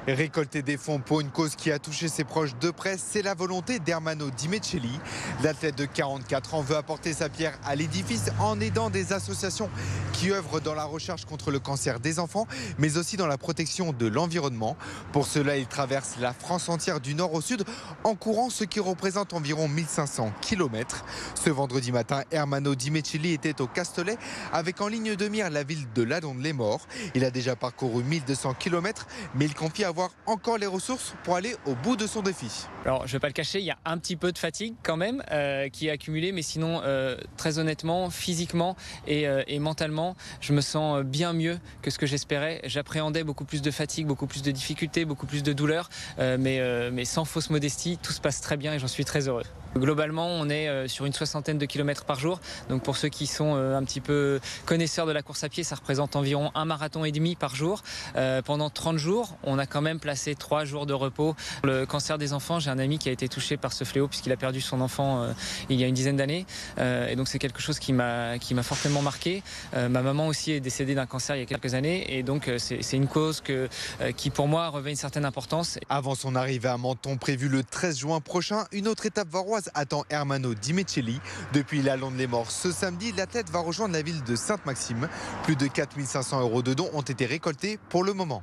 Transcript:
Récolter des fonds pour une cause qui a touché ses proches de près, c'est la volonté d'Ermanno Dimecelli. L'athlète de 44 ans veut apporter sa pierre à l'édifice en aidant des associations qui œuvrent dans la recherche contre le cancer des enfants, mais aussi dans la protection de l'environnement. Pour cela, il traverse la France entière du nord au sud en courant, ce qui représente environ 1500 km. Ce vendredi matin, Ermanno Dimecelli était au Castellet avec en ligne de mire la ville de Ladon-les-Morts. Il a déjà parcouru 1200 km, mais il confie avoir encore les ressources pour aller au bout de son défi. Alors, je ne vais pas le cacher, il y a un petit peu de fatigue quand même qui est accumulée, mais sinon, très honnêtement, physiquement et mentalement, je me sens bien mieux que ce que j'espérais. J'appréhendais beaucoup plus de fatigue, beaucoup plus de difficultés, beaucoup plus de douleurs, mais sans fausse modestie, tout se passe très bien et j'en suis très heureux. Globalement, on est sur une soixantaine de kilomètres par jour. Donc pour ceux qui sont un petit peu connaisseurs de la course à pied, ça représente environ un marathon et demi par jour. Pendant 30 jours, on a quand même placé 3 jours de repos. Le cancer des enfants, j'ai un ami qui a été touché par ce fléau puisqu'il a perdu son enfant il y a une dizaine d'années. Et donc c'est quelque chose qui m'a fortement marqué. Ma maman aussi est décédée d'un cancer il y a quelques années. Et donc c'est une cause qui pour moi revêt une certaine importance. Avant son arrivée à Menton, prévue le 13 juin prochain, une autre étape varoise attend Ermanno Dimecelli. Depuis la Ladon-les-Morts ce samedi, l'athlète va rejoindre la ville de Sainte-Maxime. Plus de 4 500 € de dons ont été récoltés pour le moment.